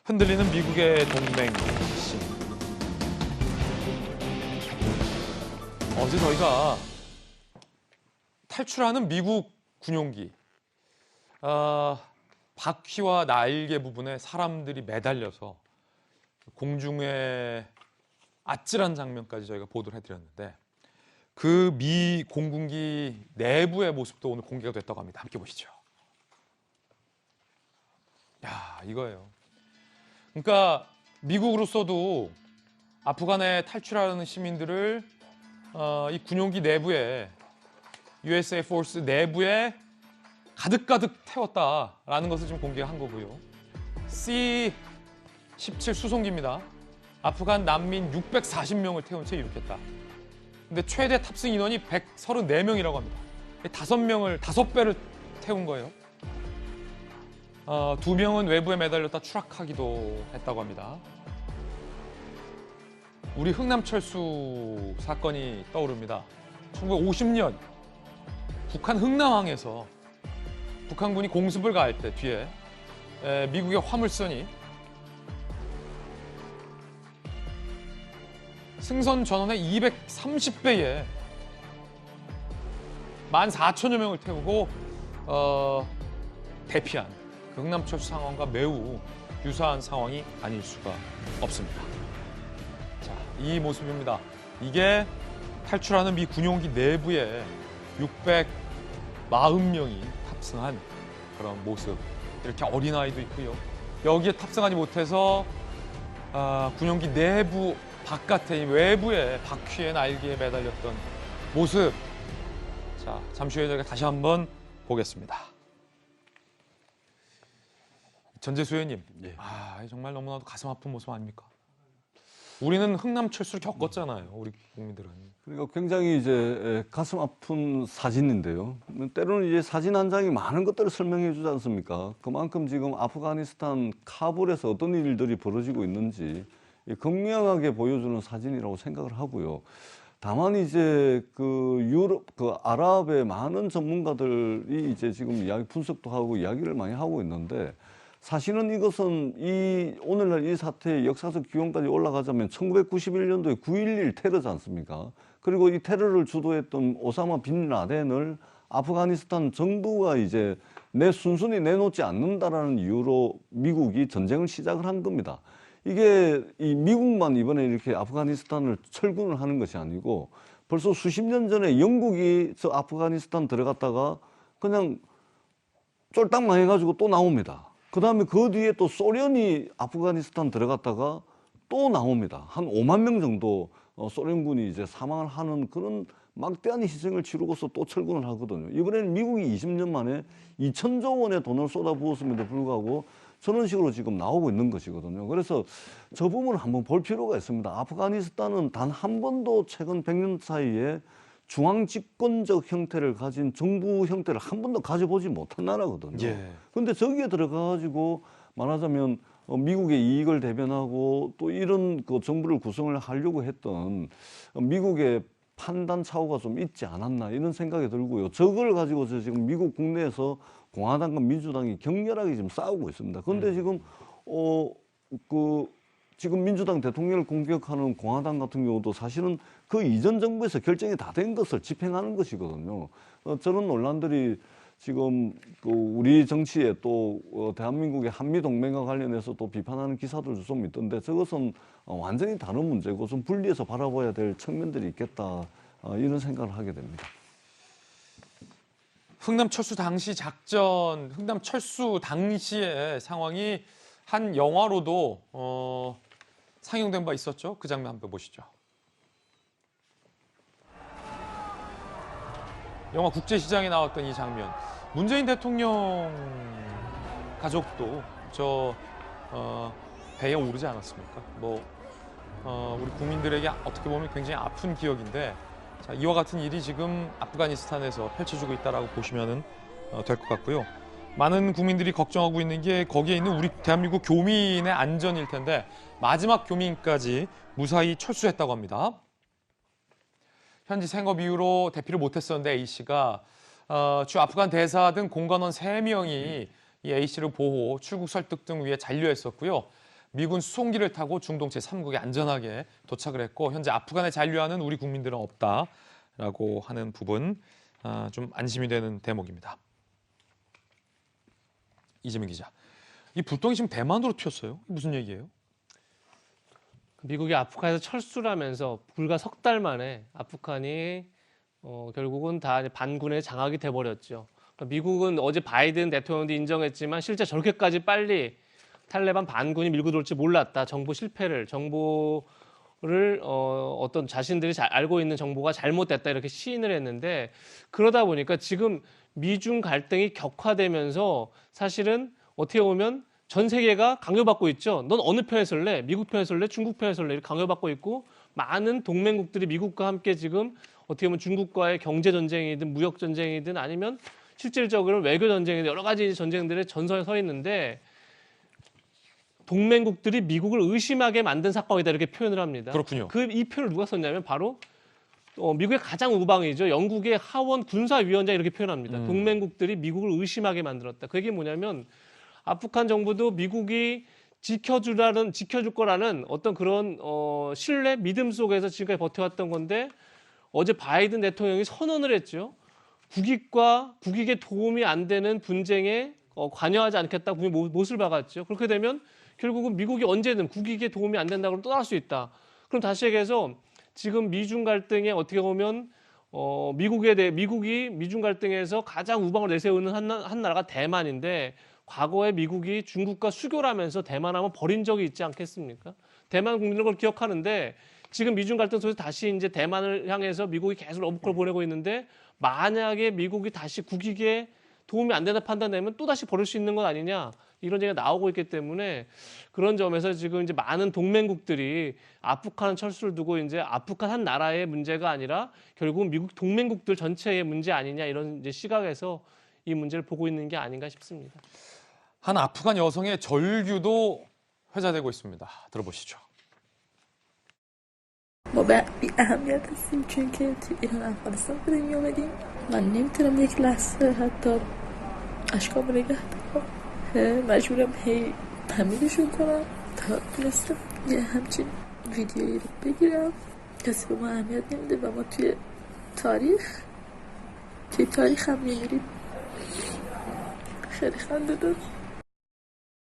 흔들리는 미국의 동맹심. 어제 저희가 탈출하는 미국 군용기, 바퀴와 날개 부분에 사람들이 매달려서 공중에 아찔한 장면까지 저희가 보도를 해드렸는데, 그 미 공군기 내부의 모습도 오늘 공개가 됐다고 합니다. 함께 보시죠. 야, 이거예요. 그러니까 미국으로서도 아프간에 탈출하는 시민들을 이 군용기 내부에, USA 포스 내부에 가득가득 태웠다라는 것을 지금 공개한 거고요. C-17 수송기입니다. 아프간 난민 640명을 태운 채 이륙했다. 근데 최대 탑승 인원이 134명이라고 합니다. 5배를 태운 거예요. 2명은 외부에 매달렸다 추락하기도 했다고 합니다. 우리 흥남철수 사건이 떠오릅니다. 1950년 북한 흥남항에서 북한군이 공습을 가할 때 뒤에 미국의 화물선이 승선 전원의 230배에 14,000여 명을 태우고 대피한 그 흥남철수 상황과 매우 유사한 상황이 아닐 수가 없습니다. 자, 이 모습입니다. 이게 탈출하는 미 군용기 내부에 640명이 탑승한 그런 모습. 이렇게 어린아이도 있고요. 여기에 탑승하지 못해서 군용기 내부 바깥에, 외부에 바퀴에 날개에 매달렸던 모습. 자, 잠시 후에 저희가 다시 한번 보겠습니다. 전재수 의원님, 정말 너무나도 가슴 아픈 모습 아닙니까? 우리는 흥남철수를 겪었잖아요, 우리 국민들은. 그러니까 굉장히 이제 가슴 아픈 사진인데요. 때로는 이제 사진 한 장이 많은 것들을 설명해 주지 않습니까? 그만큼 지금 아프가니스탄 카불에서 어떤 일들이 벌어지고 있는지 극명하게 보여주는 사진이라고 생각을 하고요. 다만 이제 그 아랍의 많은 전문가들이 이제 지금 분석도 하고 이야기를 많이 하고 있는데, 사실은 이것은 오늘날 이 사태의 역사적 기원까지 올라가자면 1991년도에 9.11 테러지 않습니까? 그리고 이 테러를 주도했던 오사마 빈 라덴을 아프가니스탄 정부가 이제 순순히 내놓지 않는다라는 이유로 미국이 전쟁을 시작을 한 겁니다. 이게 이 미국만 이번에 이렇게 아프가니스탄을 철군을 하는 것이 아니고, 벌써 수십 년 전에 영국이 저 아프가니스탄 들어갔다가 그냥 쫄딱 망해가지고 또 나옵니다. 그 다음에 그 뒤에 또 소련이 아프가니스탄 들어갔다가 또 나옵니다. 한 5만 명 정도 소련군이 이제 사망을 하는 그런 막대한 희생을 치르고서 또 철군을 하거든요. 이번에는 미국이 20년 만에 2천조 원의 돈을 쏟아부었음에도 불구하고 저런 식으로 지금 나오고 있는 것이거든요. 그래서 저 부분을 한번 볼 필요가 있습니다. 아프가니스탄은 단 한 번도 최근 100년 사이에 중앙 집권적 형태를 가진 정부 형태를 한 번도 가져보지 못한 나라거든요. 그런데 저기에 들어가가지고 말하자면 미국의 이익을 대변하고 또 이런 그 정부를 구성을 하려고 했던 미국의 판단 착오가 좀 있지 않았나 이런 생각이 들고요. 저걸 가지고서 지금 미국 국내에서 공화당과 민주당이 격렬하게 지금 싸우고 있습니다. 그런데 지금 지금 민주당 대통령을 공격하는 공화당 같은 경우도 사실은 그 이전 정부에서 결정이 다 된 것을 집행하는 것이거든요. 저런 논란들이 지금 우리 정치에 또 대한민국의 한미동맹과 관련해서 또 비판하는 기사들도 좀 있던데, 저것은 완전히 다른 문제고 좀 분리해서 바라봐야 될 측면들이 있겠다, 이런 생각을 하게 됩니다. 흥남철수 당시 작전, 흥남철수 당시의 상황이 한 영화로도 상영된 바 있었죠. 그 장면 한번 보시죠. 영화 국제시장에 나왔던 이 장면. 문재인 대통령 가족도 배에 오르지 않았습니까? 우리 국민들에게 어떻게 보면 굉장히 아픈 기억인데, 자, 이와 같은 일이 지금 아프가니스탄에서 펼쳐지고 있다라고 보시면 될 것 같고요. 많은 국민들이 걱정하고 있는 게 거기에 있는 우리 대한민국 교민의 안전일 텐데, 마지막 교민까지 무사히 철수했다고 합니다. 현지 생업 이유로 대피를 못했었는데 A씨가 주 아프간 대사 등 공관원 3명이 이 A씨를 보호, 출국 설득 등 위해 잔류했었고요. 미군 수송기를 타고 중동 제3국에 안전하게 도착을 했고 현재 아프간에 잔류하는 우리 국민들은 없다라고 하는 부분 좀 안심이 되는 대목입니다. 이재민 기자, 이 불똥이 지금 대만으로 튀었어요. 무슨 얘기예요? 미국이 아프간에서 철수를 하면서 불과 석 달 만에 아프간이 결국은 다 반군의 장악이 돼버렸죠. 미국은 어제 바이든 대통령도 인정했지만 실제 저렇게까지 빨리 탈레반 반군이 밀고 들어올지 몰랐다. 정보를 어떤 자신들이 알고 있는 정보가 잘못됐다 이렇게 시인을 했는데 그러다 보니까 지금 미중 갈등이 격화되면서 사실은 어떻게 보면 전 세계가 강요받고 있죠. 넌 어느 편에 설래? 미국 편에 설래? 중국 편에 설래? 이렇게 강요받고 있고 많은 동맹국들이 미국과 함께 지금 어떻게 보면 중국과의 경제 전쟁이든 무역 전쟁이든 아니면 실질적으로 외교 전쟁이든 여러 가지 전쟁들의 전선에 서 있는데 동맹국들이 미국을 의심하게 만든 사건이다 이렇게 표현을 합니다. 그렇군요. 이 표현을 누가 썼냐면 바로 미국의 가장 우방이죠. 영국의 하원 군사위원장이 이렇게 표현합니다. 동맹국들이 미국을 의심하게 만들었다. 그게 뭐냐면 아프간 정부도 미국이 지켜줄 거라는 어떤 그런 신뢰, 믿음 속에서 지금까지 버텨왔던 건데 어제 바이든 대통령이 선언을 했죠. 국익에 도움이 안 되는 분쟁에 관여하지 않겠다. 못을 박았죠. 그렇게 되면 결국은 미국이 언제든 국익에 도움이 안 된다고 떠날 수 있다. 그럼 다시 얘기해서 지금 미중 갈등에 어떻게 보면 미국이 미중 갈등에서 가장 우방을 내세우는 한 나라가 대만인데 과거에 미국이 중국과 수교를 하면서 대만 하면 버린 적이 있지 않겠습니까? 대만 국민들 그걸 기억하는데 지금 미중 갈등 속에서 다시 이제 대만을 향해서 미국이 계속 러브콜을 보내고 있는데 만약에 미국이 다시 국익에 도움이 안 된다 판단되면 또 다시 버릴 수 있는 건 아니냐 이런 얘기가 나오고 있기 때문에 그런 점에서 지금 이제 많은 동맹국들이 아프간 철수를 두고 이제 아프간 한 나라의 문제가 아니라 결국 미국 동맹국들 전체의 문제 아니냐 이런 이제 시각에서 이 문제를 보고 있는 게 아닌가 싶습니다. 한 아프간 여성의 절규도 회자되고 있습니다. 들어보시죠. ما بی اهمیت هستیم چون که تو ایران افغانستان به دنیا آمدیم من نمیتونم یک لحظه حتی اشکام نگه دارم مجبورم هی تمیزشون کنم تا تونستم یه همچین ویدیویی رو بگیرم کسی به ما اهمیت نمیده و ما توی تاریخ هم میمیریم خیلی خنده دار